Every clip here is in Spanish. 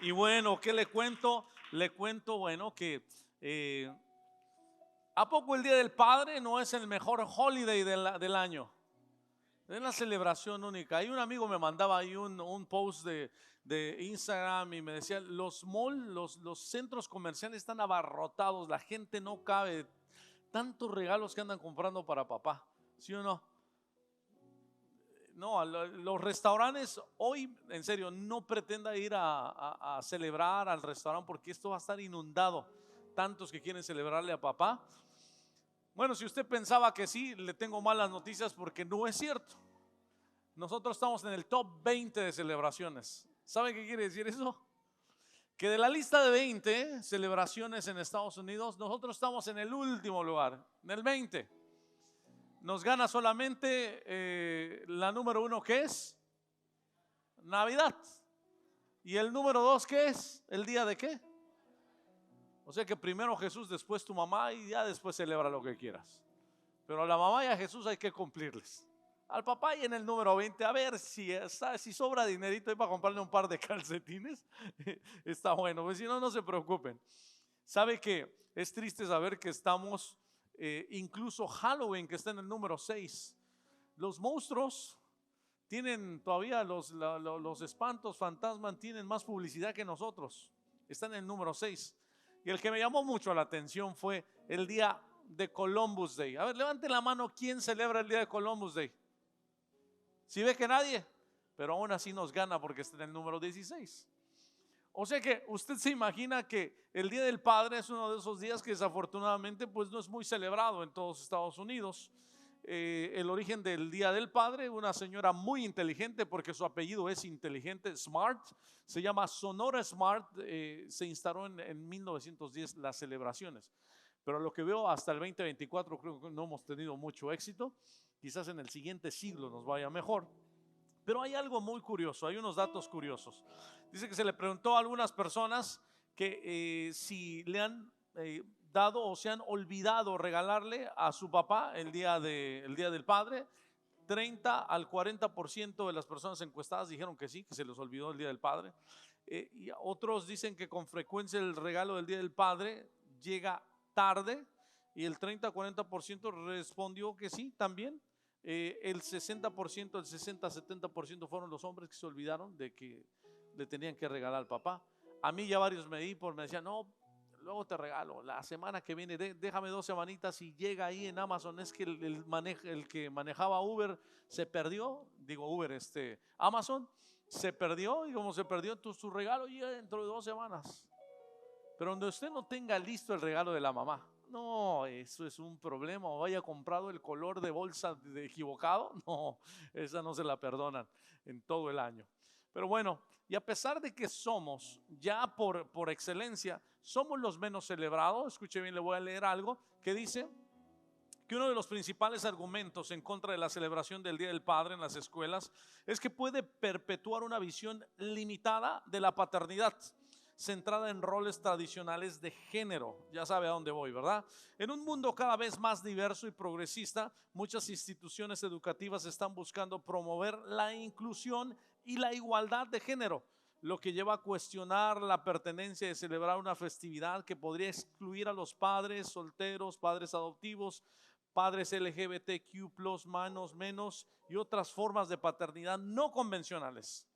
Y bueno, ¿qué le cuento? Le cuento, bueno, que ¿a poco el Día del Padre no es el mejor holiday del año? Es una celebración única. Hay un amigo me mandaba ahí un post de Instagram y me decía, los malls, los centros comerciales están abarrotados, la gente no cabe, tantos regalos que andan comprando para papá, ¿sí o no? No, los restaurantes hoy, en serio, no pretenda ir a celebrar al restaurante porque esto va a estar inundado. Tantos que quieren celebrarle a papá. Bueno, si usted pensaba que sí, le tengo malas noticias porque no es cierto. Nosotros estamos en el top 20 de celebraciones. ¿Sabe qué quiere decir eso? Que de la lista de 20 celebraciones en Estados Unidos, nosotros estamos en el último lugar, en el 20. Nos gana solamente la número 1, que es Navidad. Y el número 2, ¿qué es? ¿El día de qué? O sea que primero Jesús, después tu mamá y ya después celebra lo que quieras. Pero a la mamá y a Jesús hay que cumplirles. Al papá y en el número 20, a ver si sobra dinerito ahí para comprarle un par de calcetines, está bueno, pues si no, no se preocupen. ¿Sabe que es triste saber que estamos, incluso Halloween, que está en el número 6? Los monstruos tienen todavía los espantos, fantasmas, tienen más publicidad que nosotros. Están en el número 6. Y el que me llamó mucho la atención fue el día de Columbus Day. A ver, levante la mano, ¿quién celebra el día de Columbus Day? Si ve que nadie, pero aún así nos gana porque está en el número 16. O sea que usted se imagina que el Día del Padre es uno de esos días que desafortunadamente pues no es muy celebrado en todos Estados Unidos. El origen del Día del Padre, una señora muy inteligente porque su apellido es inteligente, Smart, se llama Sonora Smart, se instaló en 1910 las celebraciones. Pero lo que veo hasta el 2024 creo que no hemos tenido mucho éxito. Quizás en el siguiente siglo nos vaya mejor. Pero hay algo muy curioso, hay unos datos curiosos. Dice que se le preguntó a algunas personas que si le han dado o se han olvidado regalarle a su papá el día del padre. 30 al 40% de las personas encuestadas dijeron que sí, que se les olvidó el día del padre. Y otros dicen que con frecuencia el regalo del día del padre llega tarde, y el 30-40% respondió que sí también. El 60%, el 60-70% fueron los hombres que se olvidaron de que le tenían que regalar al papá. A mí ya varios me decían, no, luego te regalo, la semana que viene, déjame 2 semanitas y llega ahí en Amazon. Es que el que manejaba Uber se perdió, digo Uber, Amazon se perdió, y como se perdió, tu regalo llega dentro de 2 semanas. Pero donde usted no tenga listo el regalo de la mamá, no, eso es un problema. O haya comprado el color de bolsa equivocado, no, esa no se la perdonan en todo el año. Pero bueno, y a pesar de que somos ya por excelencia, somos los menos celebrados. Escuche bien, le voy a leer algo que dice que uno de los principales argumentos en contra de la celebración del Día del Padre en las escuelas es que puede perpetuar una visión limitada de la paternidad, centrada en roles tradicionales de género. Ya sabe a dónde voy, ¿verdad? En un mundo cada vez más diverso y progresista, muchas instituciones educativas están buscando promover la inclusión y la igualdad de género, lo que lleva a cuestionar la pertenencia de celebrar una festividad que podría excluir a los padres solteros, padres adoptivos, padres LGBTQ+, manos menos y otras formas de paternidad no convencionales.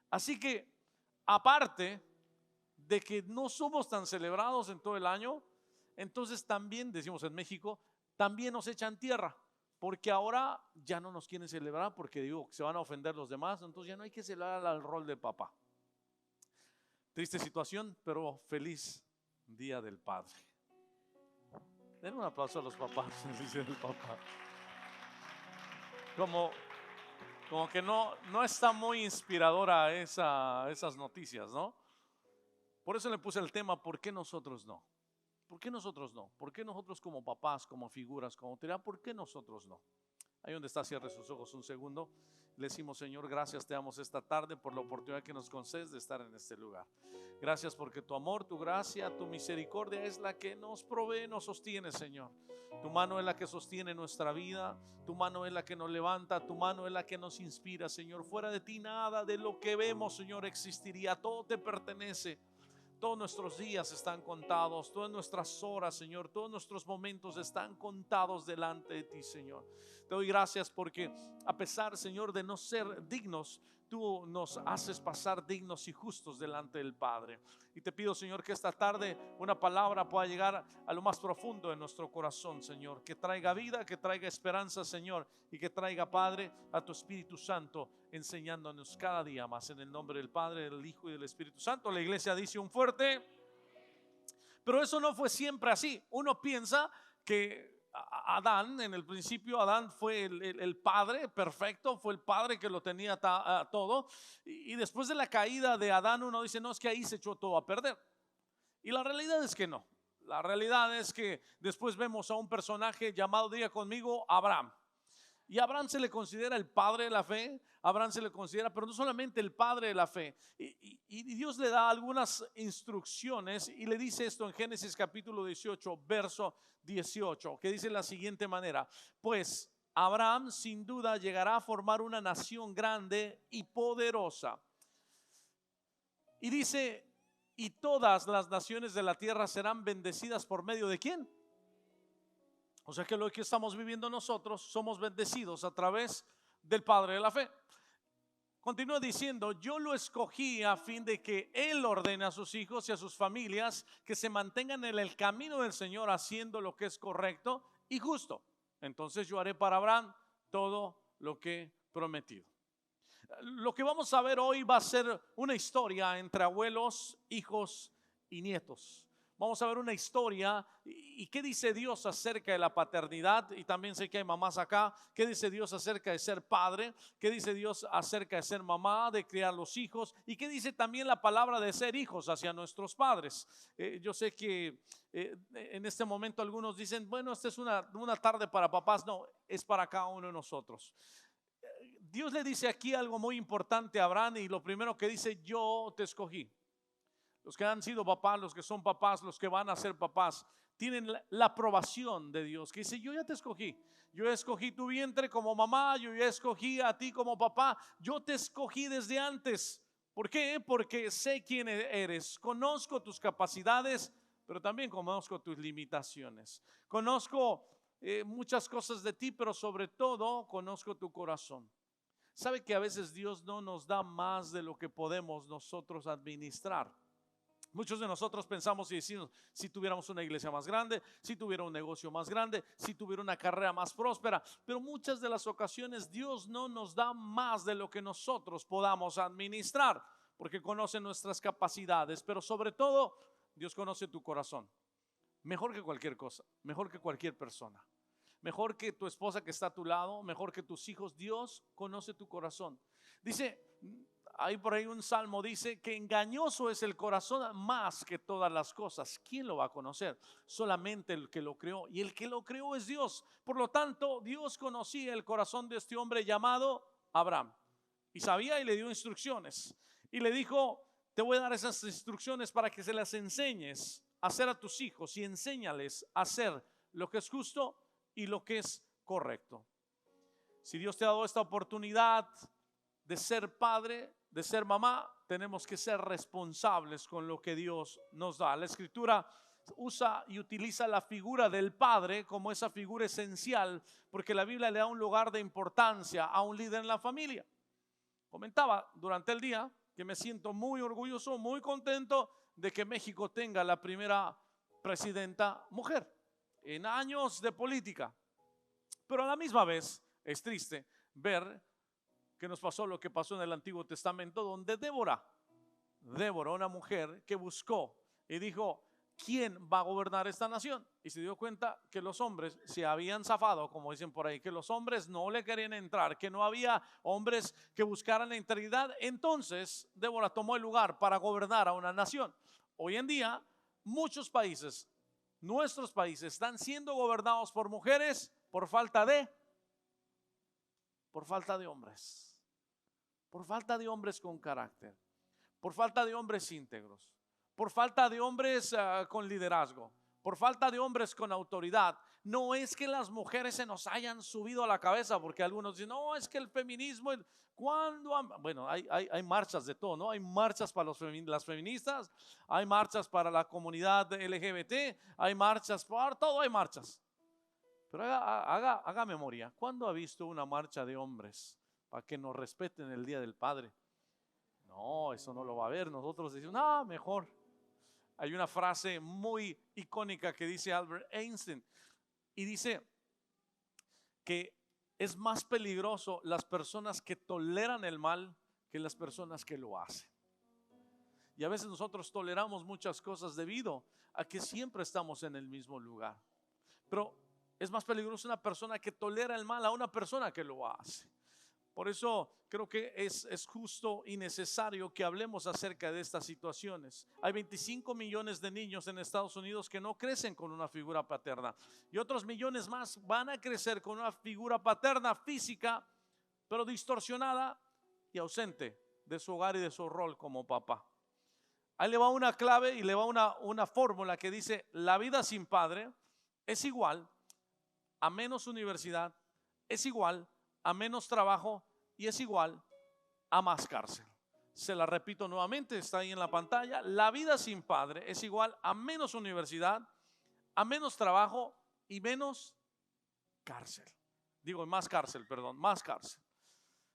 Así que, aparte de que no somos tan celebrados en todo el año, entonces también, decimos en México, también nos echan tierra, porque ahora ya no nos quieren celebrar porque digo que se van a ofender los demás, entonces ya no hay que celebrar al rol de papá. Triste situación, pero feliz Día del Padre. Den un aplauso a los papás. Feliz Día del Papá. Como que no está muy inspiradora esas noticias, ¿no? Por eso le puse el tema, ¿por qué nosotros no? ¿Por qué nosotros no? ¿Por qué nosotros como papás, como figuras, como autoridad, por qué nosotros no? Ahí donde está, cierre sus ojos un segundo. Le decimos, Señor, gracias te damos esta tarde por la oportunidad que nos concedes de estar en este lugar. Gracias porque tu amor, tu gracia, tu misericordia es la que nos provee, nos sostiene, Señor. Tu mano es la que sostiene nuestra vida, tu mano es la que nos levanta, tu mano es la que nos inspira, Señor. Fuera de ti nada de lo que vemos, Señor, existiría. Todo te pertenece. Todos nuestros días están contados, todas nuestras horas, Señor, todos nuestros momentos están contados delante de ti, Señor. Te doy gracias porque a pesar, Señor, de no ser dignos, tú nos haces pasar dignos y justos delante del Padre. Y te pido, Señor, que esta tarde una palabra pueda llegar a lo más profundo de nuestro corazón, Señor. Que traiga vida, que traiga esperanza, Señor. Y que traiga, Padre, a tu Espíritu Santo enseñándonos cada día más. En el nombre del Padre, del Hijo y del Espíritu Santo. La iglesia dice un fuerte. Pero eso no fue siempre así. Uno piensa que Adán, en el principio Adán fue el padre perfecto, fue el padre que lo tenía todo, y después de la caída de Adán uno dice, no, es que ahí se echó todo a perder. Y la realidad es que no. La realidad es que después vemos a un personaje llamado, diga conmigo, Abraham. Y a Abraham se le considera el padre de la fe. Abraham se le considera, pero no solamente el padre de la fe. Y Dios le da algunas instrucciones y le dice esto en Génesis capítulo 18, verso 18, que dice de la siguiente manera: pues Abraham sin duda llegará a formar una nación grande y poderosa. Y dice, y todas las naciones de la tierra serán bendecidas por medio de ¿quién? O sea que lo que estamos viviendo nosotros somos bendecidos a través del Padre de la fe. Continúa diciendo, yo lo escogí a fin de que Él ordene a sus hijos y a sus familias que se mantengan en el camino del Señor haciendo lo que es correcto y justo. Entonces yo haré para Abraham todo lo que he prometido. Lo que vamos a ver hoy va a ser una historia entre abuelos, hijos y nietos. Vamos a ver una historia y qué dice Dios acerca de la paternidad. Y también sé que hay mamás acá. ¿Qué dice Dios acerca de ser padre? ¿Qué dice Dios acerca de ser mamá, de criar los hijos? ¿Y qué dice también la palabra de ser hijos hacia nuestros padres? Yo sé que en este momento algunos dicen, bueno, esta es una tarde para papás. No, es para cada uno de nosotros. Dios le dice aquí algo muy importante a Abraham y lo primero que dice, yo te escogí. Los que han sido papás, los que son papás, los que van a ser papás, tienen la aprobación de Dios, que dice, yo ya te escogí. Yo escogí tu vientre como mamá, yo ya escogí a ti como papá, yo te escogí desde antes. ¿Por qué? Porque sé quién eres, conozco tus capacidades, pero también conozco tus limitaciones. Conozco muchas cosas de ti, pero sobre todo conozco tu corazón. ¿Sabe que a veces Dios no nos da más de lo que podemos nosotros administrar? Muchos de nosotros pensamos y decimos, si tuviéramos una iglesia más grande, si tuviera un negocio más grande, si tuviera una carrera más próspera, pero muchas de las ocasiones Dios no nos da más de lo que nosotros podamos administrar, porque conoce nuestras capacidades, pero sobre todo Dios conoce tu corazón, mejor que cualquier cosa, mejor que cualquier persona, mejor que tu esposa que está a tu lado, mejor que tus hijos. Dios conoce tu corazón. Dice, hay por ahí un salmo, dice que engañoso es el corazón más que todas las cosas. ¿Quién lo va a conocer? Solamente el que lo creó, y el que lo creó es Dios. Por lo tanto, Dios conocía el corazón de este hombre llamado Abraham y sabía y le dio instrucciones y le dijo, te voy a dar esas instrucciones para que se las enseñes a hacer a tus hijos y enséñales a hacer lo que es justo y lo que es correcto. Si Dios te ha dado esta oportunidad de ser padre, de ser mamá, tenemos que ser responsables con lo que Dios nos da. La Escritura usa y utiliza la figura del padre como esa figura esencial, porque la Biblia le da un lugar de importancia a un líder en la familia. Comentaba durante el día que me siento muy orgulloso, muy contento de que México tenga la primera presidenta mujer en años de política. Pero a la misma vez es triste ver que nos pasó lo que pasó en el Antiguo Testamento, donde Débora, una mujer que buscó y dijo, ¿quién va a gobernar esta nación? Y se dio cuenta que los hombres se habían zafado, como dicen por ahí, que los hombres no le querían entrar, que no había hombres que buscaran la integridad. Entonces Débora tomó el lugar para gobernar a una nación. Hoy en día muchos países, nuestros países, están siendo gobernados por mujeres por falta de hombres. por falta de hombres con carácter, por falta de hombres íntegros, por falta de hombres con liderazgo, por falta de hombres con autoridad. No es que las mujeres se nos hayan subido a la cabeza, porque algunos dicen, no, es que el feminismo, bueno, hay marchas de todo, ¿no? Hay marchas para las feministas, hay marchas para la comunidad LGBT, hay marchas para todo, hay marchas. Pero haga memoria, ¿cuándo ha visto una marcha de hombres para que nos respeten el Día del Padre? No, eso no lo va a ver. Nosotros decimos, mejor. Hay una frase muy icónica que dice Albert Einstein, y dice que es más peligroso las personas que toleran el mal que las personas que lo hacen. Y a veces nosotros toleramos muchas cosas debido a que siempre estamos en el mismo lugar. Pero es más peligroso una persona que tolera el mal a una persona que lo hace. Por eso creo que es justo y necesario que hablemos acerca de estas situaciones. Hay 25 millones de niños en Estados Unidos que no crecen con una figura paterna, y otros millones más van a crecer con una figura paterna física, pero distorsionada y ausente de su hogar y de su rol como papá. Ahí le va una clave y le va una fórmula que dice: la vida sin padre es igual a menos universidad, es igual a menos trabajo y es igual a más cárcel. Se la repito nuevamente, está ahí en la pantalla. La vida sin padre es igual a menos universidad, a menos trabajo y menos cárcel. Digo, más cárcel, perdón, más cárcel.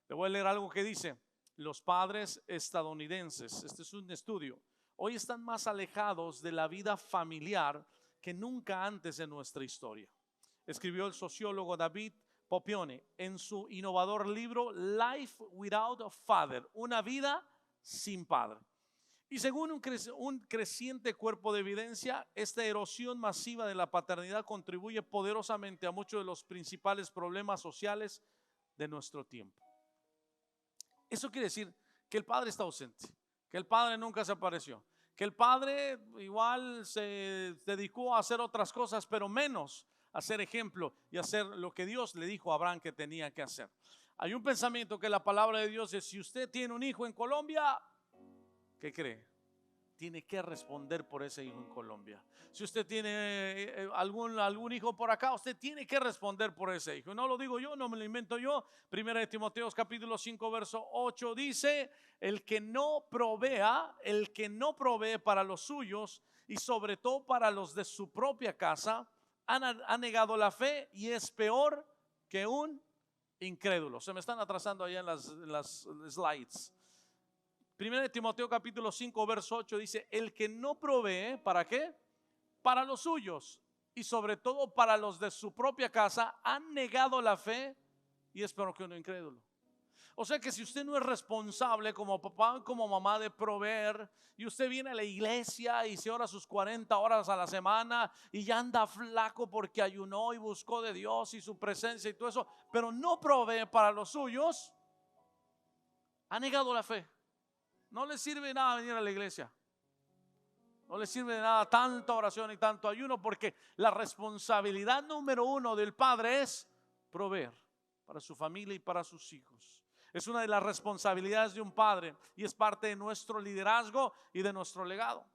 Le voy a leer algo que dice: los padres estadounidenses, este es un estudio, hoy están más alejados de la vida familiar que nunca antes en nuestra historia. Escribió el sociólogo David Popione en su innovador libro Life Without a Father, una vida sin padre. Y según un creciente cuerpo de evidencia, esta erosión masiva de la paternidad contribuye poderosamente a muchos de los principales problemas sociales de nuestro tiempo. Eso quiere decir que el padre está ausente, que el padre nunca se apareció, que el padre igual se dedicó a hacer otras cosas, pero menos a ser ejemplo y hacer lo que Dios le dijo a Abraham que tenía que hacer. Hay un pensamiento que la palabra de Dios es: si usted tiene un hijo en Colombia, ¿qué cree? Tiene que responder por ese hijo en Colombia. Si usted tiene algún hijo por acá, usted tiene que responder por ese hijo. No lo digo yo, no me lo invento yo. Primera de Timoteo capítulo 5 verso 8 dice: el que no provee para los suyos, y sobre todo para los de su propia casa, ha negado la fe y es peor que un incrédulo. Se me están atrasando allá en las slides. Primera de Timoteo capítulo 5 verso 8 dice: el que no provee, ¿para qué? Para los suyos, y sobre todo para los de su propia casa, han negado la fe y es peor que un incrédulo. O sea que si usted no es responsable como papá, como mamá, de proveer, y usted viene a la iglesia y se ora sus 40 horas a la semana y ya anda flaco porque ayunó y buscó de Dios y su presencia y todo eso, pero no provee para los suyos, ha negado la fe. No le sirve de nada venir a la iglesia. No le sirve de nada tanta oración y tanto ayuno, porque la responsabilidad número uno del padre es proveer para su familia y para sus hijos. Es una de las responsabilidades de un padre y es parte de nuestro liderazgo y de nuestro legado.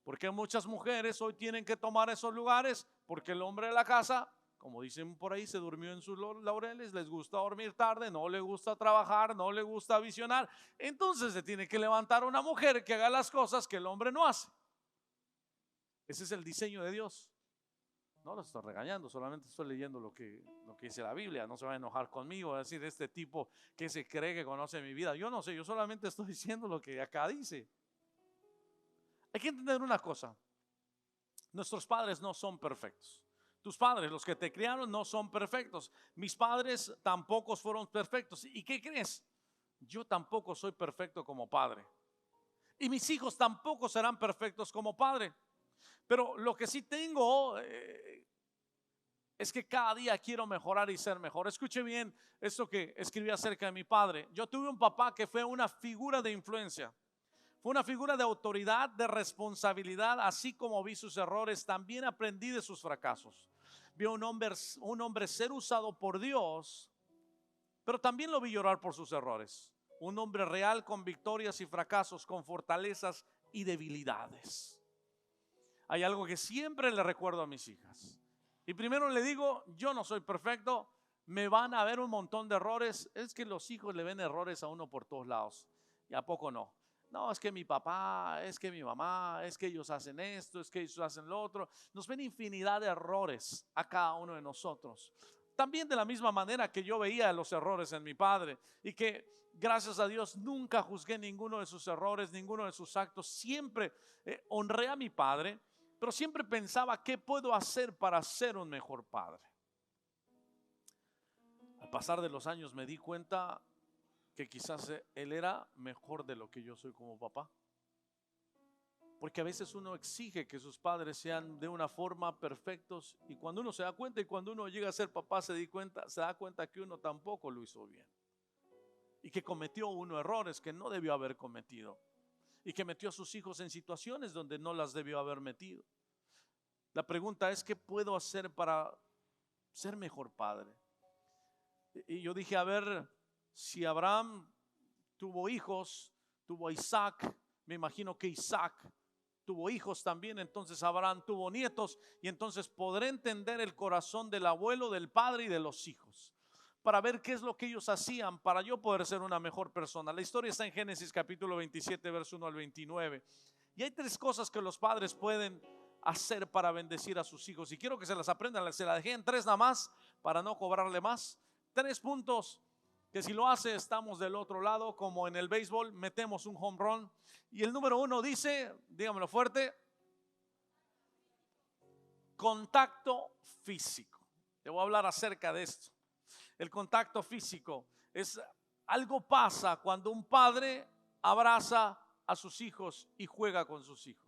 Porque muchas mujeres hoy tienen que tomar esos lugares porque el hombre de la casa, como dicen por ahí, se durmió en sus laureles, les gusta dormir tarde, no le gusta trabajar, no le gusta visionar. Entonces se tiene que levantar una mujer que haga las cosas que el hombre no hace. Ese es el diseño de Dios. No lo estoy regañando, solamente estoy leyendo lo que dice la Biblia. No se va a enojar conmigo, a decir: este tipo que se cree que conoce mi vida. Yo no sé, yo solamente estoy diciendo lo que acá dice. Hay que entender una cosa: nuestros padres no son perfectos. Tus padres, los que te criaron, no son perfectos. Mis padres tampoco fueron perfectos. ¿Y qué crees? Yo tampoco soy perfecto como padre. Y mis hijos tampoco serán perfectos como padre. Pero lo que sí tengo es que cada día quiero mejorar y ser mejor. Escuche bien esto que escribí acerca de mi padre. Yo tuve un papá que fue una figura de influencia. Fue una figura de autoridad, de responsabilidad. Así como vi sus errores, también aprendí de sus fracasos. Vi a un hombre ser usado por Dios, pero también lo vi llorar por sus errores. un hombre real con victorias y fracasos, con fortalezas y debilidades. Hay algo que siempre le recuerdo a mis hijas. Y primero le digo, yo no soy perfecto, me van a ver un montón de errores. Es que los hijos le ven errores a uno por todos lados. ¿Y a poco no? No, es que mi papá, es que mi mamá, es que ellos hacen esto, es que ellos hacen lo otro. Nos ven infinidad de errores a cada uno de nosotros. También de la misma manera que yo veía los errores en mi padre y que gracias a Dios nunca juzgué ninguno de sus errores, ninguno de sus actos. Siempre honré a mi padre, pero siempre pensaba qué puedo hacer para ser un mejor padre. Al pasar de los años me di cuenta que quizás él era mejor de lo que yo soy como papá. Porque a veces uno exige que sus padres sean de una forma perfectos y cuando uno se da cuenta y cuando uno llega a ser papá se da cuenta que uno tampoco lo hizo bien. Y que cometió uno errores que no debió haber cometido. Y que metió a sus hijos en situaciones donde no las debió haber metido. La pregunta es, ¿qué puedo hacer para ser mejor padre? Y yo dije, a ver, si Abraham tuvo hijos, tuvo a Isaac, me imagino que Isaac tuvo hijos también, entonces Abraham tuvo nietos y entonces podré entender el corazón del abuelo, del padre y de los hijos, para ver qué es lo que ellos hacían para yo poder ser una mejor persona. La historia está en Génesis capítulo 27, verso 1 al 29. Y hay tres cosas que los padres pueden hacer para bendecir a sus hijos. Y quiero que se las aprendan, se las dejé en tres nada más para no cobrarle más. 3 puntos que si lo hace estamos del otro lado, como en el béisbol, metemos un home run. Y el número 1 dice, dígamelo fuerte, contacto físico. Te voy a hablar acerca de esto. El contacto físico es algo pasa cuando un padre abraza a sus hijos y juega con sus hijos.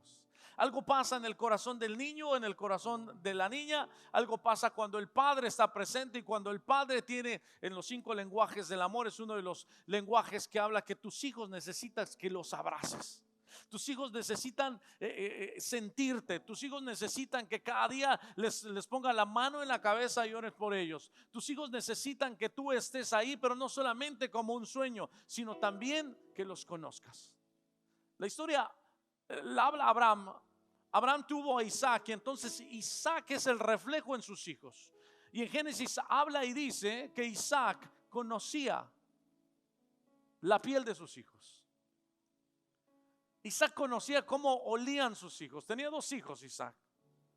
Algo pasa en el corazón del niño, en el corazón de la niña. Algo pasa cuando el padre está presente y cuando el padre tiene en los 5 lenguajes del amor. Es uno de los lenguajes que habla que tus hijos necesitas que los abraces. Tus hijos necesitan sentirte. Tus hijos necesitan que cada día les ponga la mano en la cabeza y ores por ellos. Tus hijos necesitan que tú estés ahí, pero no solamente como un sueño, sino también que los conozcas. La historia la habla Abraham. Abraham tuvo a Isaac y entonces Isaac es el reflejo en sus hijos. Y en Génesis habla y dice que Isaac conocía la piel de sus hijos. Isaac conocía cómo olían sus hijos. Tenía 2 hijos Isaac.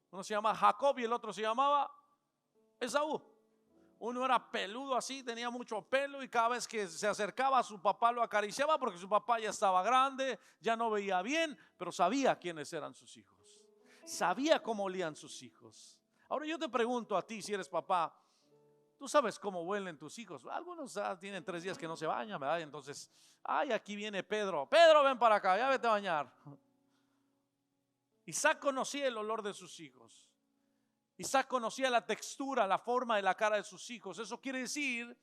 Uno se llama Jacob y el otro se llamaba Esaú. Uno era peludo así, tenía mucho pelo y cada vez que se acercaba a su papá lo acariciaba porque su papá ya estaba grande, ya no veía bien, pero sabía quiénes eran sus hijos. Sabía cómo olían sus hijos. Ahora yo te pregunto a ti, si eres papá, ¿tú sabes cómo huelen tus hijos? Algunos tienen 3 días que no se bañan, ¿verdad? Entonces, ay, aquí viene Pedro. Pedro, ven para acá, ya vete a bañar. Isaac conocía el olor de sus hijos. Isaac conocía la textura, la forma de la cara de sus hijos. Eso quiere decir,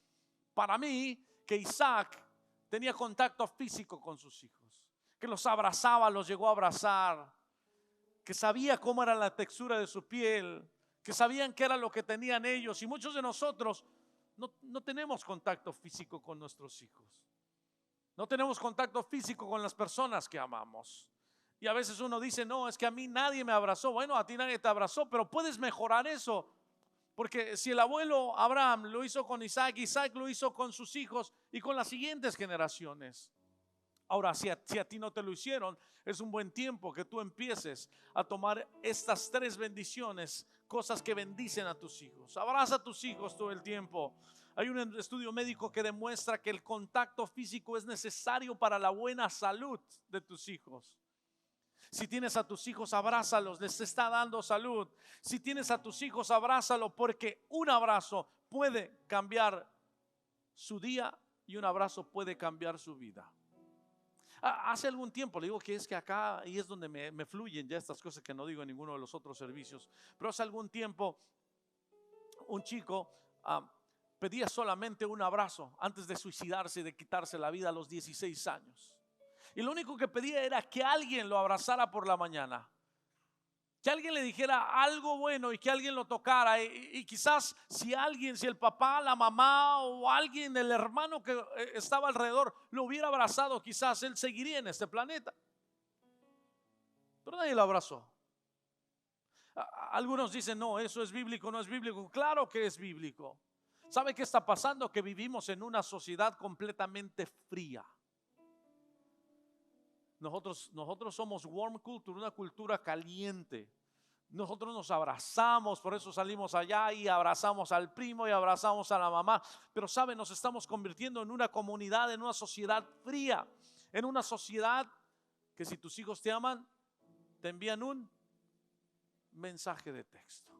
para mí, que Isaac tenía contacto físico con sus hijos. Que los abrazaba, los llegó a abrazar. Que sabía cómo era la textura de su piel. Que sabían qué era lo que tenían ellos. Y muchos de nosotros no tenemos contacto físico con nuestros hijos. No tenemos contacto físico con las personas que amamos. Y a veces uno dice, no, es que a mí nadie me abrazó. Bueno, a ti nadie te abrazó, pero puedes mejorar eso. Porque si el abuelo Abraham lo hizo con Isaac, Isaac lo hizo con sus hijos y con las siguientes generaciones. Ahora, si a ti no te lo hicieron, es un buen tiempo que tú empieces a tomar estas 3 bendiciones, cosas que bendicen a tus hijos. Abraza a tus hijos todo el tiempo. Hay un estudio médico que demuestra que el contacto físico es necesario para la buena salud de tus hijos. Si tienes a tus hijos, abrázalos, les está dando salud. Si tienes a tus hijos, abrázalo, porque un abrazo puede cambiar su día y un abrazo puede cambiar su vida. Hace algún tiempo, le digo que es que acá y es donde me fluyen ya estas cosas que no digo en ninguno de los otros servicios, pero hace algún tiempo un chico pedía solamente un abrazo antes de suicidarse y de quitarse la vida a los 16 años. Y lo único que pedía era que alguien lo abrazara por la mañana. Que alguien le dijera algo bueno y que alguien lo tocara. Y quizás si el papá, la mamá o alguien, el hermano que estaba alrededor lo hubiera abrazado, quizás él seguiría en este planeta. Pero nadie lo abrazó. Algunos dicen, no, eso es bíblico, no es bíblico. Claro que es bíblico. ¿Sabe qué está pasando? Que vivimos en una sociedad completamente fría. Nosotros somos warm culture, una cultura caliente. Nosotros nos abrazamos, por eso salimos allá y abrazamos al primo y abrazamos a la mamá. Pero saben, nos estamos convirtiendo en una comunidad, en una sociedad fría, en una sociedad que si tus hijos te aman, te envían un mensaje de texto.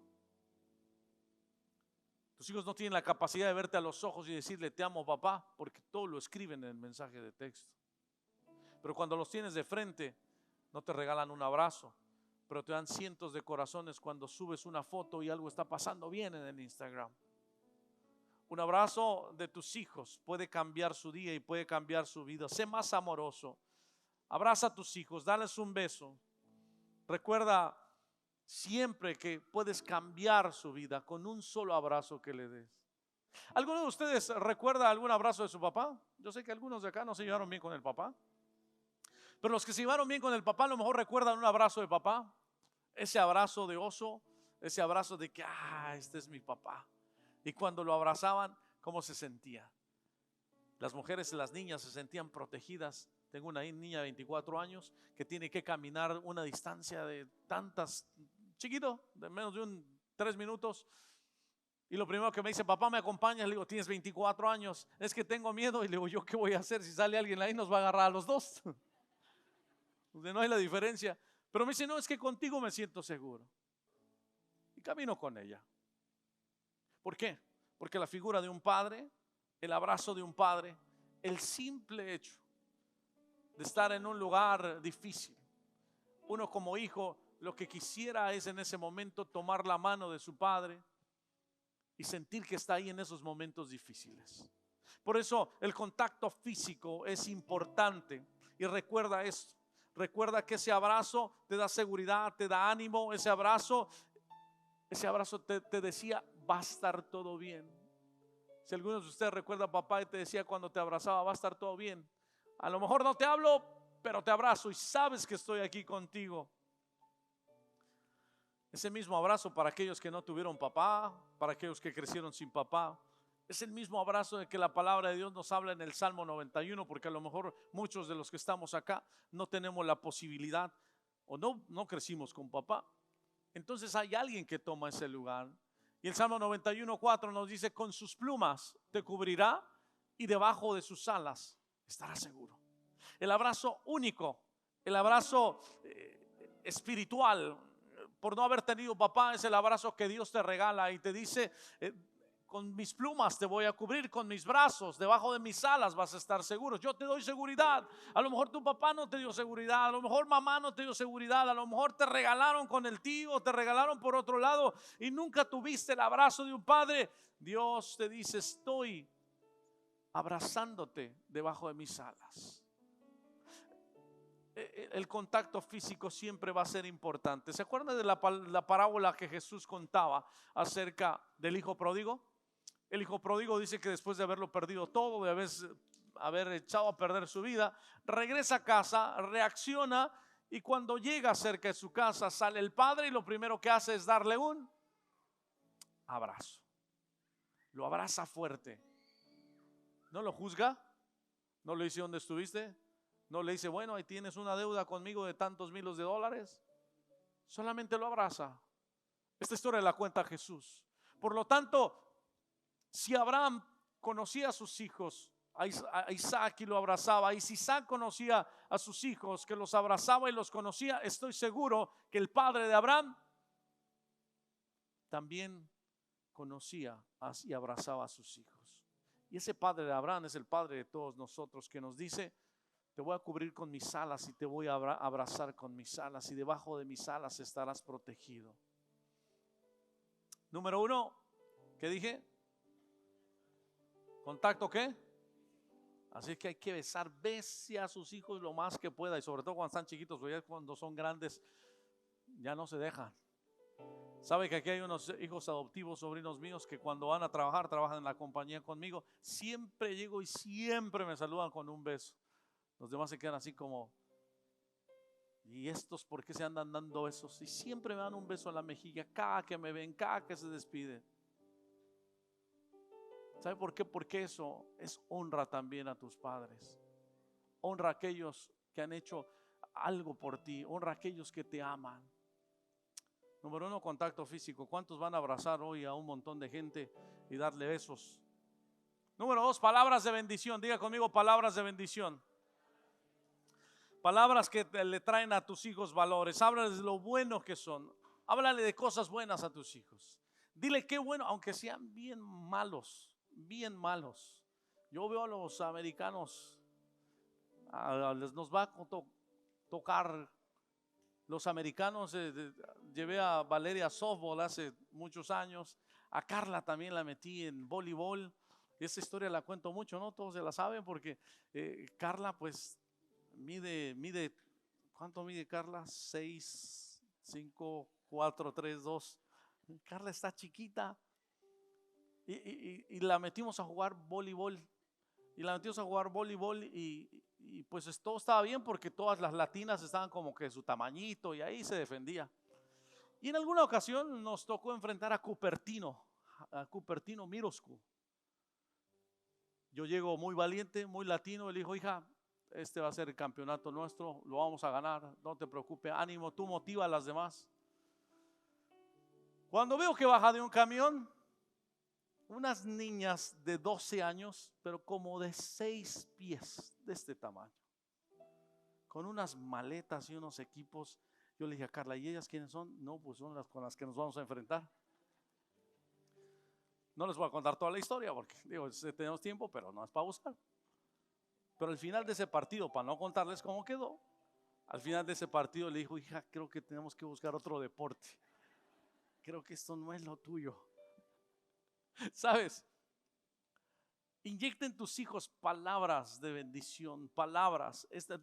Tus hijos no tienen la capacidad de verte a los ojos y decirle te amo papá, porque todo lo escriben en el mensaje de texto. Pero cuando los tienes de frente, no te regalan un abrazo, pero te dan cientos de corazones cuando subes una foto y algo está pasando bien en el Instagram. Un abrazo de tus hijos puede cambiar su día y puede cambiar su vida. Sé más amoroso. Abraza a tus hijos, dales un beso. Recuerda siempre que puedes cambiar su vida con un solo abrazo que le des. ¿Alguno de ustedes recuerda algún abrazo de su papá? Yo sé que algunos de acá no se llevaron bien con el papá. Pero los que se llevaron bien con el papá a lo mejor recuerdan un abrazo de papá. Ese abrazo de oso, ese abrazo de que, este es mi papá. Y cuando lo abrazaban, ¿cómo se sentía? Las mujeres y las niñas se sentían protegidas. Tengo una niña de 24 años que tiene que caminar una distancia de tantas, chiquito, de menos de 3 minutos. Y lo primero que me dice, papá, ¿me acompañas? Le digo, tienes 24 años. Es que tengo miedo. Y le digo, ¿yo qué voy a hacer? Si sale alguien ahí nos va a agarrar a los dos. No hay la diferencia. Pero me dice, no, es que contigo me siento seguro. Y camino con ella. ¿Por qué? Porque la figura de un padre, el abrazo de un padre, el simple hecho de estar en un lugar difícil. Uno como hijo lo que quisiera es en ese momento tomar la mano de su padre y sentir que está ahí en esos momentos difíciles. Por eso el contacto físico es importante. Y recuerda esto. Recuerda que ese abrazo te da seguridad, te da ánimo. Ese abrazo te decía, va a estar todo bien. Si algunos de ustedes recuerdan, papá te decía cuando te abrazaba, va a estar todo bien. A lo mejor no te hablo, pero te abrazo y sabes que estoy aquí contigo. Ese mismo abrazo para aquellos que no tuvieron papá, para aquellos que crecieron sin papá. Es el mismo abrazo de que la palabra de Dios nos habla en el Salmo 91, porque a lo mejor muchos de los que estamos acá no tenemos la posibilidad o no crecimos con papá. Entonces hay alguien que toma ese lugar. Y el Salmo 91:4 nos dice, con sus plumas te cubrirá y debajo de sus alas estarás seguro. El abrazo único, el abrazo espiritual, por no haber tenido papá, es el abrazo que Dios te regala y te dice, con mis plumas te voy a cubrir, con mis brazos, debajo de mis alas vas a estar seguro. Yo te doy seguridad. A lo mejor tu papá no te dio seguridad, a lo mejor mamá no te dio seguridad, a lo mejor te regalaron con el tío, te regalaron por otro lado y nunca tuviste el abrazo de un padre. Dios te dice, estoy abrazándote debajo de mis alas. El contacto físico siempre va a ser importante. ¿Se acuerdan de la parábola que Jesús contaba acerca del hijo pródigo? El hijo pródigo dice que después de haberlo perdido todo, de haber echado a perder su vida, regresa a casa, reacciona y cuando llega cerca de su casa sale el padre y lo primero que hace es darle un abrazo. Lo abraza fuerte. No lo juzga, no le dice dónde estuviste, no le dice, bueno, ahí tienes una deuda conmigo de tantos miles de dólares. Solamente lo abraza. Esta historia la cuenta Jesús. Por lo tanto, si Abraham conocía a sus hijos, a Isaac y lo abrazaba, y si Isaac conocía a sus hijos, que los abrazaba y los conocía, estoy seguro que el padre de Abraham también conocía y abrazaba a sus hijos. Y ese padre de Abraham es el padre de todos nosotros, que nos dice, te voy a cubrir con mis alas y te voy a abrazar con mis alas y debajo de mis alas estarás protegido. Número 1, ¿qué dije? ¿Contacto qué? Así que hay que bese a sus hijos lo más que pueda y sobre todo cuando están chiquitos, porque cuando son grandes ya no se dejan. Sabe que aquí hay unos hijos adoptivos, sobrinos míos, que cuando van a trabajar, trabajan en la compañía conmigo. Siempre llego y siempre me saludan con un beso. Los demás se quedan así como, ¿y estos por qué se andan dando besos? Y siempre me dan un beso en la mejilla, cada que me ven, cada que se despiden. ¿Sabe por qué? Porque eso es honra también a tus padres. Honra a aquellos que han hecho algo por ti. Honra a aquellos que te aman. Número 1, contacto físico. ¿Cuántos van a abrazar hoy a un montón de gente y darle besos? Número 2, palabras de bendición. Diga conmigo, palabras de bendición. Palabras que le traen a tus hijos valores. Háblales de lo bueno que son. Háblale de cosas buenas a tus hijos. Dile qué bueno, aunque sean bien malos. Bien malos. Yo veo a los americanos, nos va a tocar los americanos. Llevé a Valeria a softball hace muchos años. A Carla también la metí en voleibol. Esa historia la cuento mucho, ¿no? Todos se la saben porque Carla pues mide, ¿cuánto mide Carla? 6, 5, 4, 3, 2. Carla está chiquita. Y la metimos a jugar voleibol. Y pues todo estaba bien porque todas las latinas estaban como que de su tamañito y ahí se defendía. Y en alguna ocasión nos tocó enfrentar a Cupertino Middle School. Yo llego muy valiente, muy latino, y le dijo, hija, este va a ser el campeonato nuestro, lo vamos a ganar, no te preocupes, ánimo, tú motiva a las demás. Cuando veo que baja de un camión unas niñas de 12 años, pero como de 6 pies, de este tamaño, con unas maletas y unos equipos. Yo le dije a Carla, ¿y ellas quiénes son? No, pues son las con las que nos vamos a enfrentar. No les voy a contar toda la historia porque digo, tenemos tiempo, pero no es para buscar. Pero al final de ese partido, para no contarles cómo quedó, al final de ese partido le dijo, hija, creo que tenemos que buscar otro deporte. Creo que esto no es lo tuyo. ¿Sabes? Inyecta en tus hijos palabras de bendición,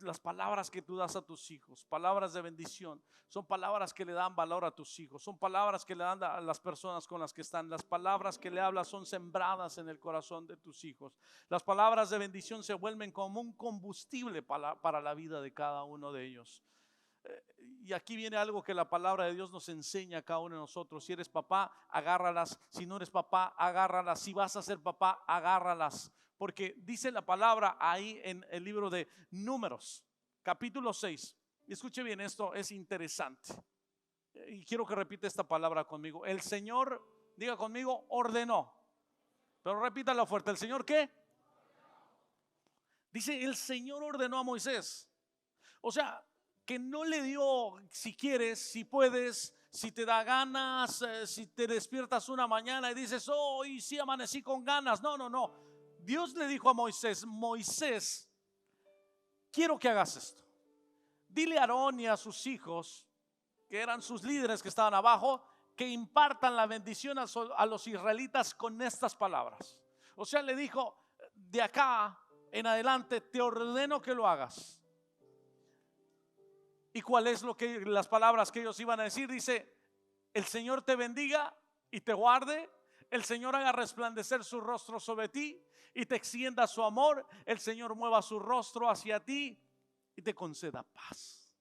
las palabras que tú das a tus hijos, palabras de bendición, son palabras que le dan valor a tus hijos, son palabras que le dan a las personas con las que están, las palabras que le hablas son sembradas en el corazón de tus hijos. Las palabras de bendición se vuelven como un combustible para la vida de cada uno de ellos. Y aquí viene algo que la palabra de Dios nos enseña a cada uno de nosotros. Si eres papá, agárralas. Si no eres papá, agárralas. Si vas a ser papá, agárralas. Porque dice la palabra ahí en el libro de Números, capítulo 6. Y escuche bien, esto es interesante. Y quiero que repita esta palabra conmigo. El Señor, diga conmigo, ordenó. Pero repítalo fuerte. ¿El Señor qué? Dice, el Señor ordenó a Moisés. O sea, que no le dio si quieres, si puedes, si te da ganas, si te despiertas una mañana y dices, oh, hoy sí amanecí con ganas. No. Dios le dijo a Moisés, Moisés, quiero que hagas esto. Dile a Aarón y a sus hijos, que eran sus líderes que estaban abajo, que impartan la bendición a los israelitas con estas palabras. O sea, le dijo, de acá en adelante te ordeno que lo hagas. ¿Y cuál es las palabras que ellos iban a decir? Dice, el Señor te bendiga y te guarde, el Señor haga resplandecer su rostro sobre ti y te extienda su amor, el Señor mueva su rostro hacia ti y te conceda paz.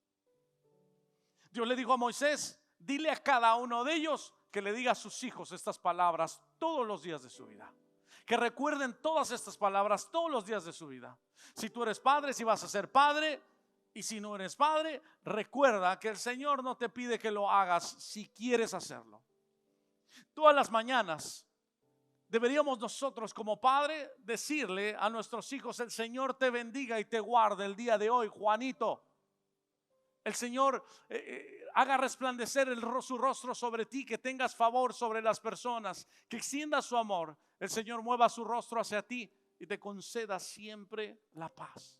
Dios le dijo a Moisés, dile a cada uno de ellos que le diga a sus hijos estas palabras todos los días de su vida. Que recuerden todas estas palabras todos los días de su vida. Si tú eres padre, si vas a ser padre, y si no eres padre, recuerda que el Señor no te pide que lo hagas si quieres hacerlo. Todas las mañanas deberíamos nosotros como padre decirle a nuestros hijos, el Señor te bendiga y te guarde el día de hoy, Juanito. El Señor haga resplandecer su rostro sobre ti, que tengas favor sobre las personas, que extienda su amor. El Señor mueva su rostro hacia ti y te conceda siempre la paz.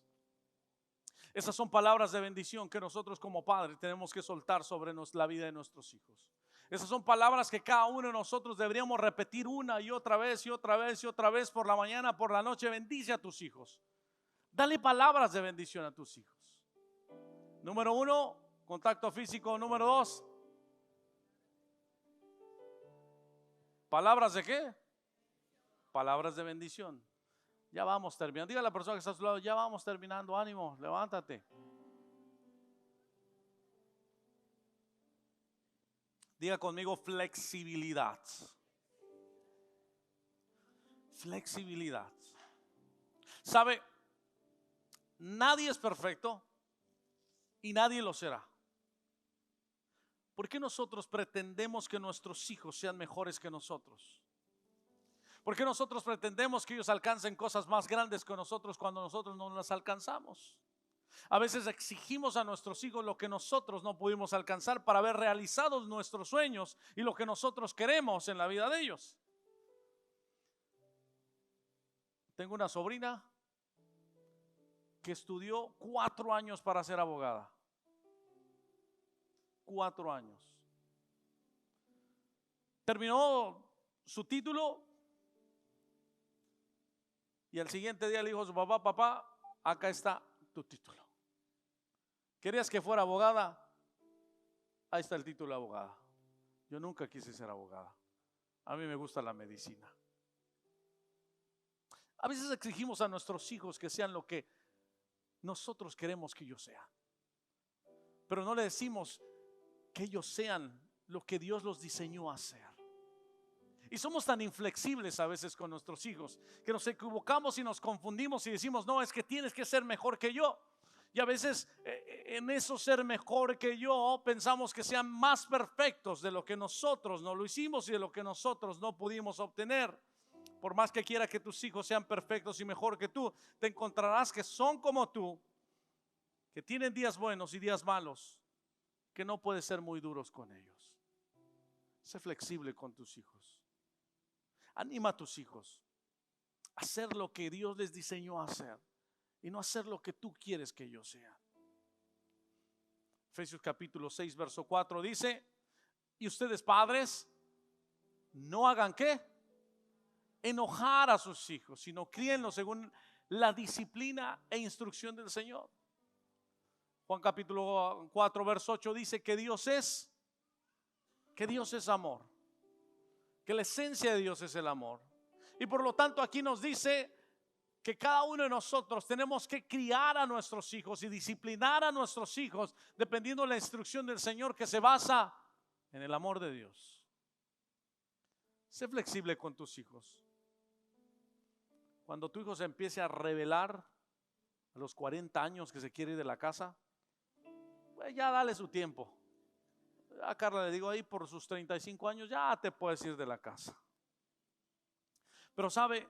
Esas son palabras de bendición que nosotros como padres tenemos que soltar sobre la vida de nuestros hijos. Esas son palabras que cada uno de nosotros deberíamos repetir una y otra vez y otra vez y otra vez por la mañana, por la noche. Bendice a tus hijos. Dale palabras de bendición a tus hijos. Número 1, contacto físico. Número 2, ¿Palabras de qué? Palabras de bendición. Ya vamos terminando. Diga a la persona que está a su lado, ya vamos terminando, ánimo, levántate. Diga conmigo flexibilidad. Flexibilidad. ¿Sabe? Nadie es perfecto y nadie lo será. ¿Por qué nosotros pretendemos que nuestros hijos sean mejores que nosotros? ¿Por qué nosotros pretendemos que ellos alcancen cosas más grandes que nosotros cuando nosotros no las alcanzamos? A veces exigimos a nuestros hijos lo que nosotros no pudimos alcanzar para ver realizados nuestros sueños y lo que nosotros queremos en la vida de ellos. Tengo una sobrina que estudió 4 años para ser abogada. 4 años. Terminó su título y al siguiente día le dijo a su papá: papá, acá está tu título. ¿Querías que fuera abogada? Ahí está el título de abogada. Yo nunca quise ser abogada. A mí me gusta la medicina. A veces exigimos a nuestros hijos que sean lo que nosotros queremos que ellos sean, pero no le decimos que ellos sean lo que Dios los diseñó a hacer. Y somos tan inflexibles a veces con nuestros hijos que nos equivocamos y nos confundimos y decimos: no, es que tienes que ser mejor que yo. Y a veces en eso ser mejor que yo pensamos que sean más perfectos de lo que nosotros no lo hicimos y de lo que nosotros no pudimos obtener. Por más que quiera que tus hijos sean perfectos y mejor que tú, te encontrarás que son como tú, que tienen días buenos y días malos, que no puedes ser muy duros con ellos. Sé flexible con tus hijos. Anima a tus hijos a hacer lo que Dios les diseñó a hacer y no hacer lo que tú quieres que ellos sean. Efesios capítulo 6 verso 4 dice: y ustedes, padres, no hagan ¿qué? Enojar a sus hijos, sino críenlos según la disciplina e instrucción del Señor. Juan capítulo 4 verso 8 dice que Dios es amor, que la esencia de Dios es el amor. Y por lo tanto aquí nos dice que cada uno de nosotros tenemos que criar a nuestros hijos y disciplinar a nuestros hijos dependiendo de la instrucción del Señor, que se basa en el amor de Dios. Sé flexible con tus hijos. Cuando tu hijo se empiece a rebelar a los 40 años que se quiere ir de la casa, pues ya dale su tiempo. A Carla le digo: ahí por sus 35 años ya te puedes ir de la casa. Pero sabe,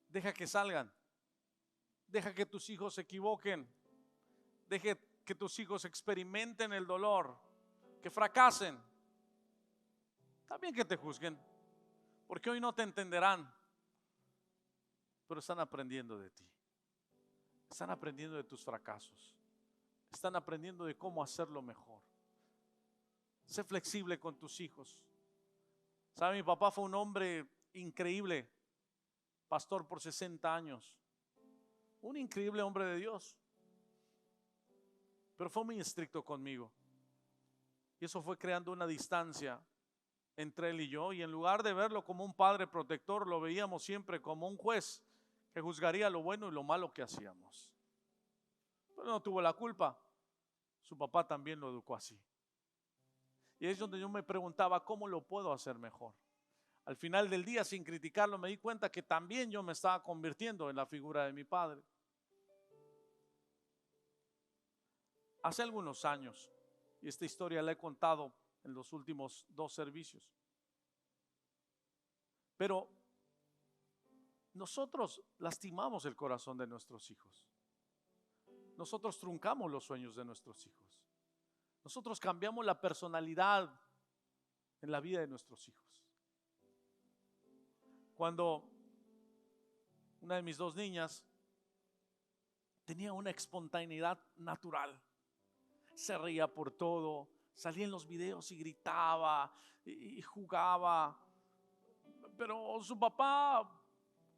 deja que salgan. Deja que tus hijos se equivoquen. Deja que tus hijos experimenten el dolor, que fracasen. También que te juzguen, porque hoy no te entenderán, pero están aprendiendo de ti. Están aprendiendo de tus fracasos. Están aprendiendo de cómo hacerlo mejor. Sé flexible con tus hijos. ¿Sabe? Mi papá fue un hombre increíble, pastor por 60 años. Un increíble hombre de Dios. Pero fue muy estricto conmigo. Y eso fue creando una distancia entre él y yo. Y en lugar de verlo como un padre protector, lo veíamos siempre como un juez que juzgaría lo bueno y lo malo que hacíamos. Pero no tuvo la culpa. Su papá también lo educó así. Y es donde yo me preguntaba: ¿cómo lo puedo hacer mejor? Al final del día, sin criticarlo, me di cuenta que también yo me estaba convirtiendo en la figura de mi padre. Hace algunos años, y esta historia la he contado en los últimos 2 servicios, pero nosotros lastimamos el corazón de nuestros hijos. Nosotros truncamos los sueños de nuestros hijos. Nosotros cambiamos la personalidad en la vida de nuestros hijos. Cuando una de mis 2 niñas tenía una espontaneidad natural, se reía por todo, salía en los videos y gritaba y jugaba, pero su papá,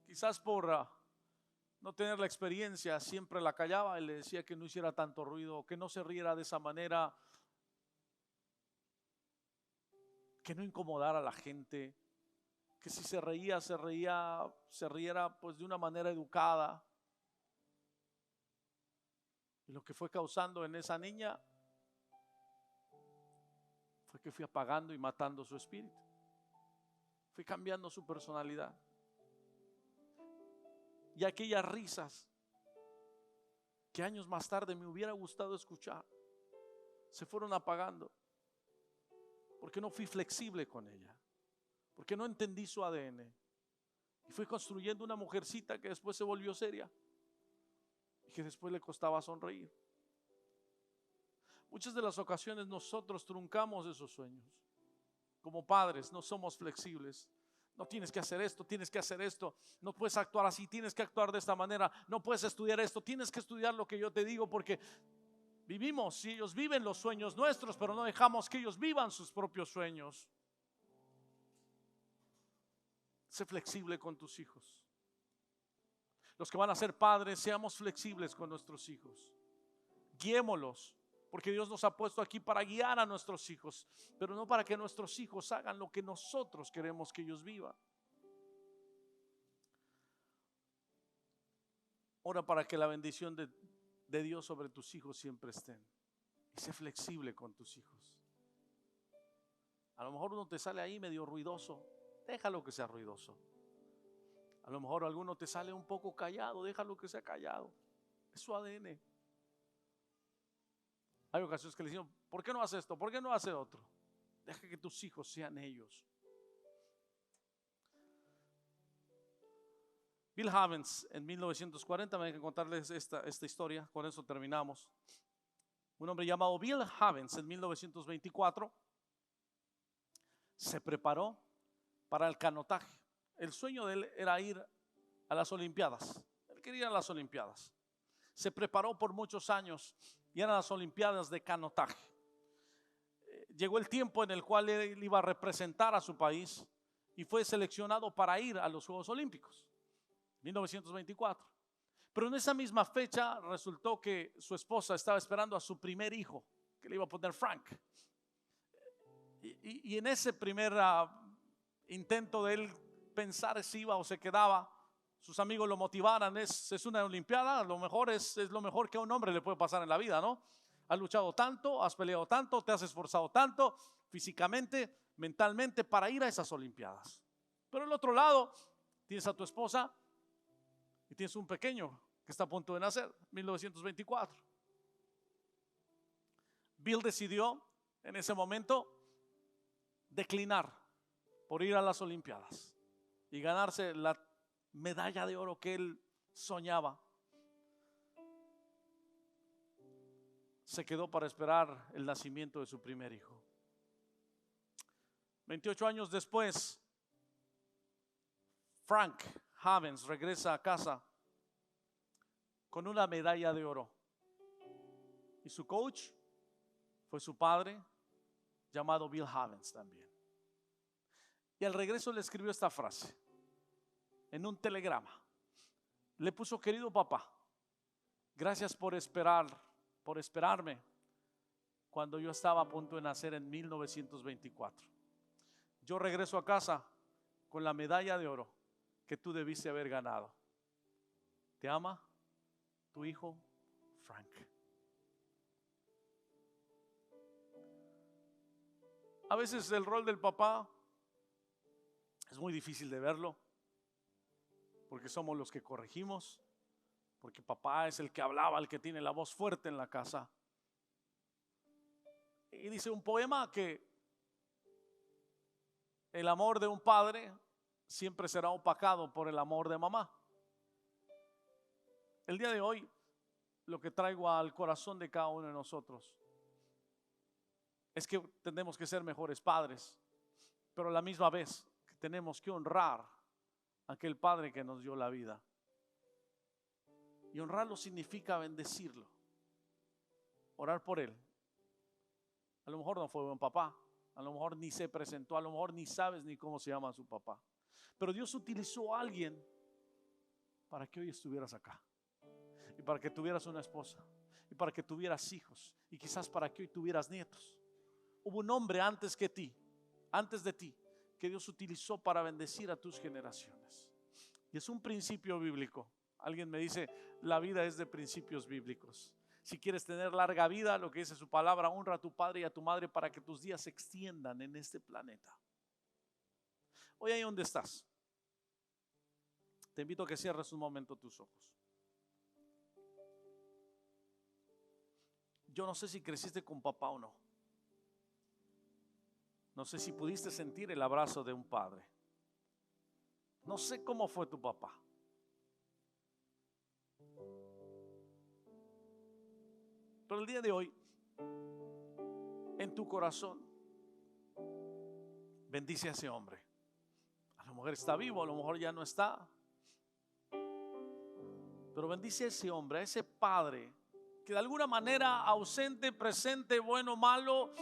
quizás por no tener la experiencia, siempre la callaba y le decía que no hiciera tanto ruido, que no se riera de esa manera, que no incomodara a la gente. que si se riera pues de una manera educada. Y lo que fue causando en esa niña fue que fui apagando y matando su espíritu. Fui cambiando su personalidad. Y aquellas risas que años más tarde me hubiera gustado escuchar, se fueron apagando. Porque no fui flexible con ella. Porque no entendí su ADN. Y fui construyendo una mujercita que después se volvió seria. Y que después le costaba sonreír. Muchas de las ocasiones nosotros truncamos esos sueños. Como padres no somos flexibles. No tienes que hacer esto, tienes que hacer esto. No puedes actuar así, tienes que actuar de esta manera. No puedes estudiar esto, tienes que estudiar lo que yo te digo, porque vivimos y ellos viven los sueños nuestros, pero no dejamos que ellos vivan sus propios sueños. Sé flexible con tus hijos. Los que van a ser padres, seamos flexibles con nuestros hijos. Guiémoslos, porque Dios nos ha puesto aquí para guiar a nuestros hijos, pero no para que nuestros hijos hagan lo que nosotros queremos que ellos vivan. Ora para que la bendición de Dios sobre tus hijos siempre estén. Y sé flexible con tus hijos. A lo mejor uno te sale ahí medio ruidoso, déjalo que sea ruidoso. A lo mejor alguno te sale un poco callado, déjalo que sea callado. Es su ADN. Hay ocasiones que le dicen, ¿por qué no hace esto? ¿Por qué no hace otro? Deja que tus hijos sean ellos. Bill Havens en 1940, me hay que contarles esta historia, con eso terminamos. Un hombre llamado Bill Havens en 1924 se preparó para el canotaje. El sueño de él era ir a las Olimpiadas. Él quería ir a las Olimpiadas. Se preparó por muchos años y eran las Olimpiadas de canotaje. Llegó el tiempo en el cual él iba a representar a su país y fue seleccionado para ir a los Juegos Olímpicos, 1924. Pero en esa misma fecha resultó que su esposa estaba esperando a su primer hijo, que le iba a poner Frank. Y en ese primer intento de él pensar si iba o se quedaba, sus amigos lo motivaran. Es una olimpiada, lo mejor es lo mejor que a un hombre le puede pasar en la vida, ¿no? Has luchado tanto, has peleado tanto, te has esforzado tanto físicamente, mentalmente para ir a esas olimpiadas. Pero al otro lado tienes a tu esposa y tienes un pequeño que está a punto de nacer, 1924. Bill decidió en ese momento declinar por ir a las olimpiadas y ganarse la medalla de oro que él soñaba. Se quedó para esperar el nacimiento de su primer hijo. 28 años después, Frank Havens regresa a casa con una medalla de oro. Y su coach fue su padre, llamado Bill Havens también. Y al regreso le escribió esta frase en un telegrama. Le puso: querido papá, gracias por esperarme cuando yo estaba a punto de nacer en 1924. Yo regreso a casa con la medalla de oro que tú debiste haber ganado. Te ama tu hijo Frank. A veces el rol del papá es muy difícil de verlo, porque somos los que corregimos, porque papá es el que hablaba, el que tiene la voz fuerte en la casa. Y dice un poema que el amor de un padre siempre será opacado por el amor de mamá. El día de hoy, lo que traigo al corazón de cada uno de nosotros es que tenemos que ser mejores padres, pero a la misma vez que tenemos que honrar a aquel padre que nos dio la vida. Y honrarlo significa bendecirlo, orar por él. A lo mejor no fue buen papá, a lo mejor ni se presentó, a lo mejor ni sabes ni cómo se llama su papá, pero Dios utilizó a alguien para que hoy estuvieras acá, y para que tuvieras una esposa, y para que tuvieras hijos, y quizás para que hoy tuvieras nietos. Hubo un hombre antes de ti, que Dios utilizó para bendecir a tus generaciones. Y es un principio bíblico. Alguien me dice, la vida es de principios bíblicos. Si quieres tener larga vida, lo que dice su palabra, honra a tu padre y a tu madre para que tus días se extiendan en este planeta. Hoy ahí donde estás, te invito a que cierres un momento tus ojos. Yo no sé si creciste con papá o no. No sé si pudiste sentir el abrazo de un padre. No sé cómo fue tu papá. Pero el día de hoy, en tu corazón, bendice a ese hombre. A lo mejor está vivo, a lo mejor ya no está. Pero bendice a ese hombre, a ese padre que de alguna manera, ausente, presente, bueno, malo,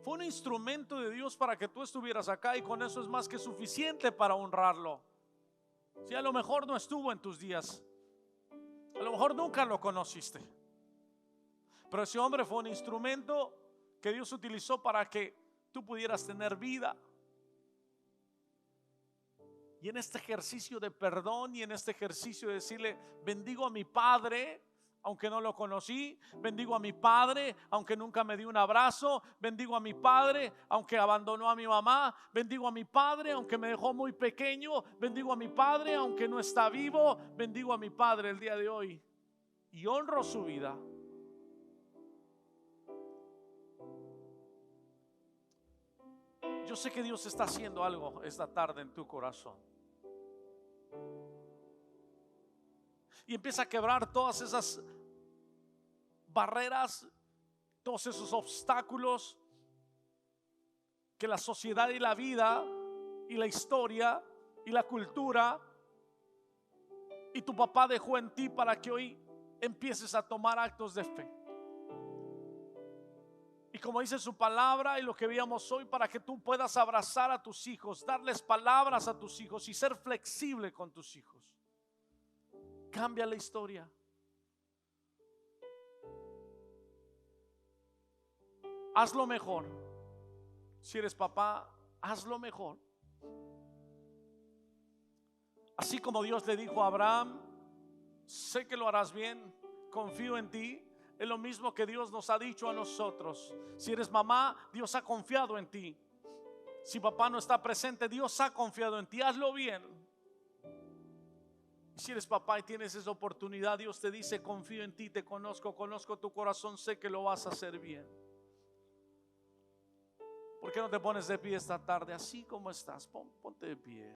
fue un instrumento de Dios para que tú estuvieras acá, y con eso es más que suficiente para honrarlo. Si a lo mejor no estuvo en tus días, a lo mejor nunca lo conociste, pero ese hombre fue un instrumento que Dios utilizó para que tú pudieras tener vida. Y en este ejercicio de perdón y en este ejercicio de decirle, bendigo a mi padre aunque no lo conocí, bendigo a mi padre aunque nunca me dio un abrazo, bendigo a mi padre aunque abandonó a mi mamá, bendigo a mi padre aunque me dejó muy pequeño, bendigo a mi padre aunque no está vivo, bendigo a mi padre el día de hoy y honro su vida. Yo sé que Dios está haciendo algo esta tarde en tu corazón. Y empieza a quebrar todas esas barreras, todos esos obstáculos que la sociedad y la vida y la historia y la cultura y tu papá dejó en ti, para que hoy empieces a tomar actos de fe. Y como dice su palabra y lo que veíamos hoy, para que tú puedas abrazar a tus hijos, darles palabras a tus hijos y ser flexible con tus hijos. Cambia la historia. Hazlo mejor. Si eres papá, hazlo mejor. Así como Dios le dijo a Abraham, sé que lo harás bien, confío en ti. Es lo mismo que Dios nos ha dicho a nosotros. Si eres mamá, Dios ha confiado en ti. Si papá no está presente, Dios ha confiado en ti. Hazlo bien. Si eres papá y tienes esa oportunidad, Dios te dice, confío en ti, te conozco, conozco tu corazón, sé que lo vas a hacer bien. ¿Por qué no te pones de pie esta tarde así como estás? Ponte de pie.